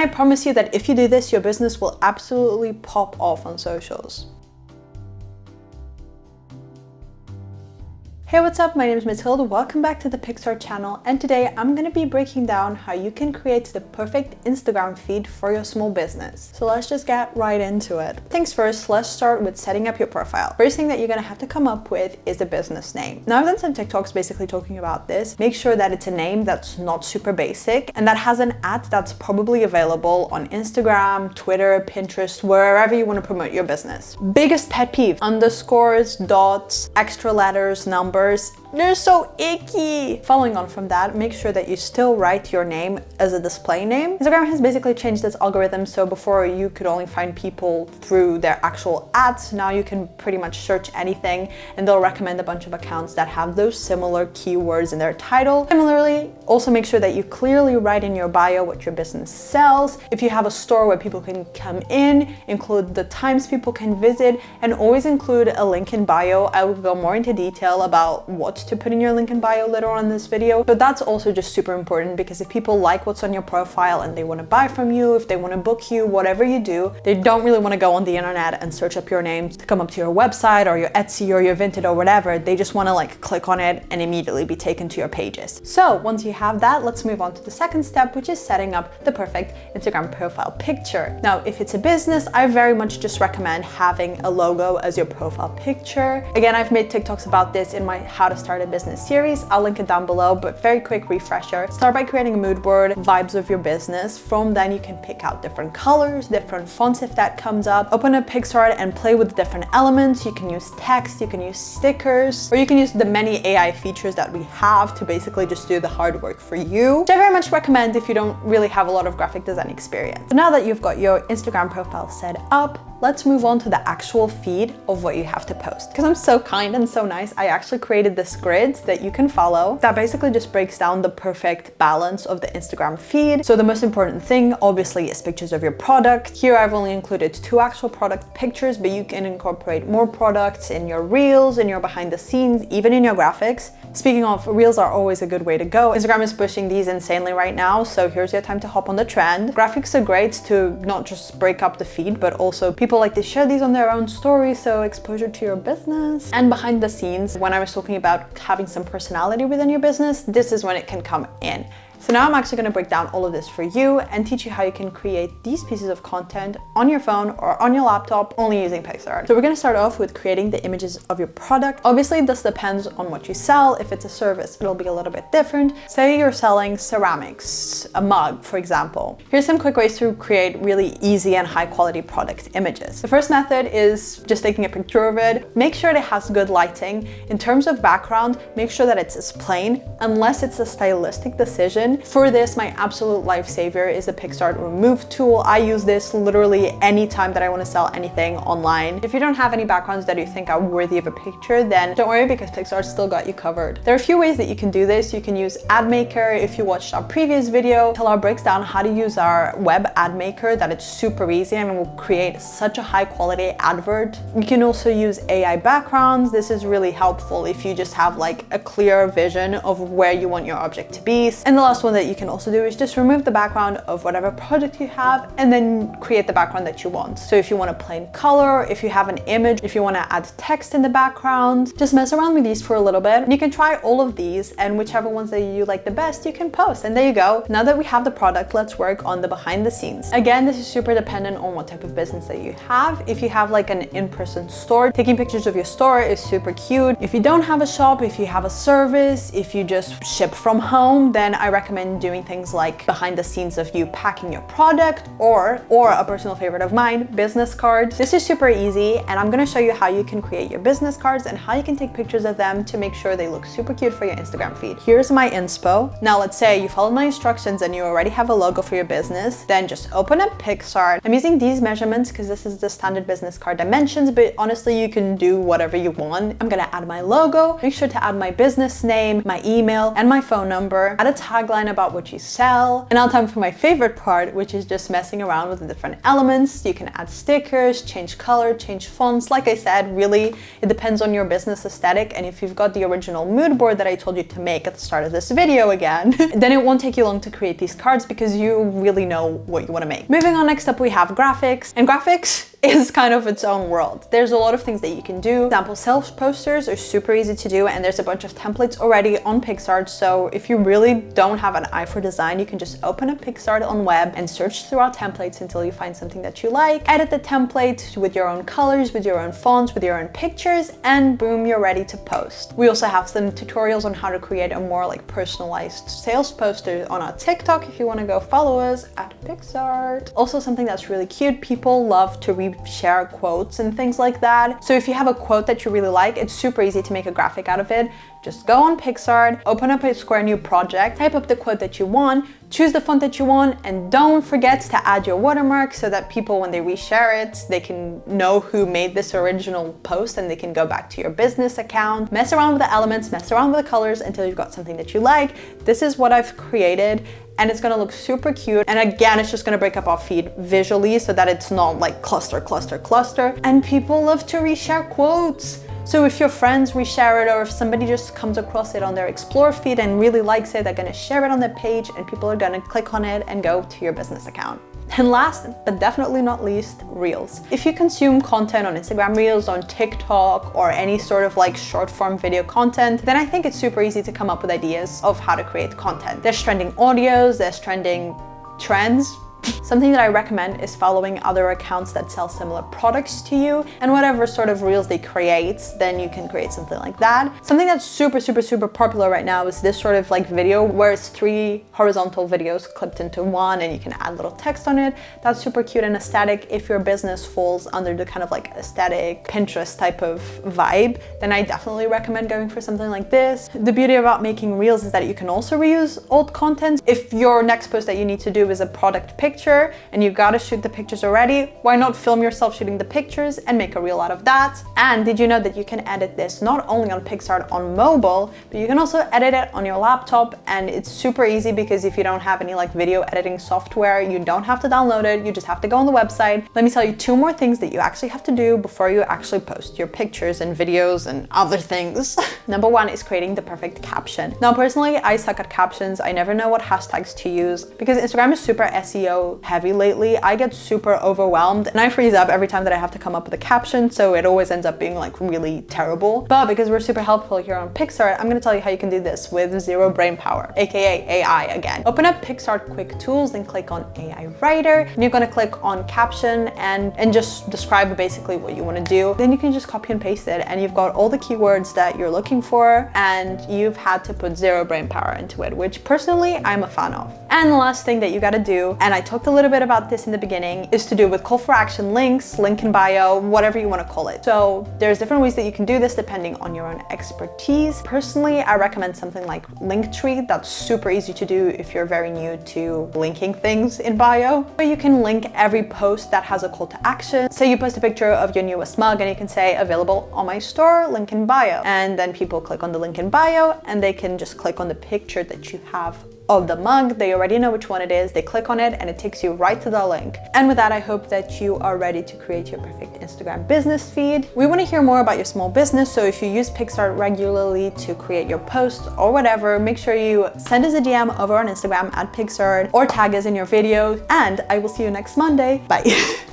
I promise you that if you do this, your business will absolutely pop off on socials. Hey, what's up? My name is Mathilde. Welcome back to the Pixar channel, and today I'm going to be breaking down how you can create the perfect Instagram feed for your small business. So let's just get right into it. Things first, let's start with setting up your profile. First thing that you're going to have to come up with is a business name. Now, I've done some TikToks basically talking about this. Make sure that it's a name that's not super basic and that has an ad that's probably available on Instagram, Twitter, Pinterest, wherever you want to promote your business. Biggest pet peeve: underscores, dots, extra letters, numbers. They're so icky. Following on from that, make sure that you still write your name as a display name. Instagram has basically changed its algorithm, so before you could only find people through their actual ads. Now you can pretty much search anything and they'll recommend a bunch of accounts that have those similar keywords in their title. Similarly, also make sure that you clearly write in your bio what your business sells. If you have a store where people can come in, include the times people can visit, and always include a link in bio. I will go more into detail about what to put in your link in bio later on in this video, but that's also just super important because if people like what's on your profile and they want to buy from you, if they want to book you, whatever you do, they don't really want to go on the internet and search up your name to come up to your website or your Etsy or your Vinted or whatever. They just want to like click on it and immediately be taken to your pages. So once you have that, let's move on to the second step, which is setting up the perfect Instagram profile picture. Now, if it's a business, I very much just recommend having a logo as your profile picture. Again, I've made TikToks about this in my How to Start a Business series. I'll link it down below, but very quick refresher. Start by creating a mood board, vibes of your business. From then you can pick out different colors, different fonts if that comes up. Open a PixArt and play with different elements. You can use text, you can use stickers, or you can use the many AI features that we have to basically just do the hard work for you, which I very much recommend if you don't really have a lot of graphic design experience. So now that you've got your Instagram profile set up, let's move on to the actual feed of what you have to post. Because I'm so kind and so nice, I actually created this grid that you can follow that basically just breaks down the perfect balance of the Instagram feed. So the most important thing obviously is pictures of your product. Here I've only included 2 actual product pictures, but you can incorporate more products in your reels, in your behind the scenes, even in your graphics. Speaking of, reels are always a good way to go. Instagram is pushing these insanely right now, so here's your time to hop on the trend. Graphics are great to not just break up the feed, but also people like to share these on their own stories, so exposure to your business. And behind the scenes, when I was talking about having some personality within your business, this is when it can come in. So now I'm actually going to break down all of this for you and teach you how you can create these pieces of content on your phone or on your laptop only using PixArt. So we're going to start off with creating the images of your product. Obviously, this depends on what you sell. If it's a service, it'll be a little bit different. Say you're selling ceramics, a mug, for example. Here's some quick ways to create really easy and high quality product images. The first method is just taking a picture of it. Make sure it has good lighting. In terms of background, make sure that it's as plain, unless it's a stylistic decision. For this, my absolute lifesaver is the PixArt Remove tool. I use this literally anytime that I want to sell anything online. If you don't have any backgrounds that you think are worthy of a picture, then don't worry because PixArt's still got you covered. There are a few ways that you can do this. You can use Ad Maker. If you watched our previous video, Taylor breaks down how to use our web ad maker, that it's super easy and will create such a high quality advert. You can also use AI backgrounds. This is really helpful if you just have like a clear vision of where you want your object to be. And the last one that you can also do is just remove the background of whatever project you have and then create the background that you want. So if you want a plain color, if you have an image, if you want to add text in the background, just mess around with these for a little bit. You can try all of these and whichever ones that you like the best, you can post. And there you go. Now that we have the product, let's work on the behind the scenes. Again, this is super dependent on what type of business that you have. If you have like an in-person store, taking pictures of your store is super cute. If you don't have a shop, if you have a service, if you just ship from home, then I recommend doing things like behind the scenes of you packing your product or a personal favorite of mine, business cards. This is super easy and I'm going to show you how you can create your business cards and how you can take pictures of them to make sure they look super cute for your Instagram feed. Here's my inspo. Now let's say you followed my instructions and you already have a logo for your business, then just open up PixArt. I'm using these measurements because this is the standard business card dimensions, but honestly you can do whatever you want. I'm going to add my logo, make sure to add my business name, my email, and my phone number, add a tagline storyline about what you sell. And now time for my favorite part, which is just messing around with the different elements. You can add stickers, change color, change fonts. Like I said, really, it depends on your business aesthetic. And if you've got the original mood board that I told you to make at the start of this video again, then it won't take you long to create these cards because you really know what you want to make. Moving on, next up we have graphics. And graphics is kind of its own world. There's a lot of things that you can do. For example, sales posters are super easy to do, and there's a bunch of templates already on PicsArt. So if you really don't have an eye for design, you can just open up PicsArt on web and search throughout templates until you find something that you like. Edit the template with your own colors, with your own fonts, with your own pictures, and boom, you're ready to post. We also have some tutorials on how to create a more like personalized sales poster on our TikTok if you want to go follow us at PicsArt. Also, something that's really cute, people love to share quotes and things like that. So if you have a quote that you really like, it's super easy to make a graphic out of it. Just go on PicsArt, open up a Square New project, type up the quote that you want, choose the font that you want, and don't forget to add your watermark so that people, when they reshare it, they can know who made this original post and they can go back to your business account. Mess around with the elements, mess around with the colors until you've got something that you like. This is what I've created, and it's gonna look super cute. And again, it's just gonna break up our feed visually so that it's not like cluster, cluster, cluster. And people love to reshare quotes. So if your friends reshare it, or if somebody just comes across it on their Explore feed and really likes it, they're gonna share it on their page and people are gonna click on it and go to your business account. And last, but definitely not least, Reels. If you consume content on Instagram Reels, on TikTok, or any sort of like short form video content, then I think it's super easy to come up with ideas of how to create content. There's trending audios, there's trending trends. Something that I recommend is following other accounts that sell similar products to you, and whatever sort of reels they create, then you can create something like that. Something that's super, super, super popular right now is this sort of like video where it's 3 horizontal videos clipped into one and you can add little text on it. That's super cute and aesthetic. If your business falls under the kind of like aesthetic Pinterest type of vibe, then I definitely recommend going for something like this. The beauty about making reels is that you can also reuse old content. If your next post that you need to do is a product picture and you gotta shoot the pictures already, why not film yourself shooting the pictures and make a reel out of that? And did you know that you can edit this not only on PicsArt on mobile, but you can also edit it on your laptop? And it's super easy because if you don't have any like video editing software, you don't have to download it, you just have to go on the website. Let me tell you 2 more things that you actually have to do before you actually post your pictures and videos and other things. Number 1 is creating the perfect caption. Now personally, I suck at captions. I never know what hashtags to use because Instagram is super SEO heavy lately. I get super overwhelmed and I freeze up every time that I have to come up with a caption, so it always ends up being like really terrible. But because we're super helpful here on PicsArt, I'm gonna tell you how you can do this with zero brain power, aka AI again. Open up PicsArt Quick Tools and click on AI Writer, and you're gonna click on caption and just describe basically what you want to do. Then you can just copy and paste it and you've got all the keywords that you're looking for, and you've had to put zero brain power into it, which personally I'm a fan of. And the last thing that you gotta do, and I talked a little bit about this in the beginning, is to do with call for action links, link in bio, whatever you want to call it. So there's different ways that you can do this depending on your own expertise. Personally, I recommend something like Linktree. That's super easy to do if you're very new to linking things in bio. But you can link every post that has a call to action. Say you post a picture of your newest mug and you can say available on my store, link in bio. And then people click on the link in bio and they can just click on the picture that you have of the mug. They already know which one it is, they click on it and it takes you right to the link. And with that, I hope that you are ready to create your perfect Instagram business feed. We want to hear more about your small business, so if you use PicsArt regularly to create your posts or whatever, make sure you send us a DM over on Instagram at PicsArt or tag us in your video, and I will see you next Monday. Bye.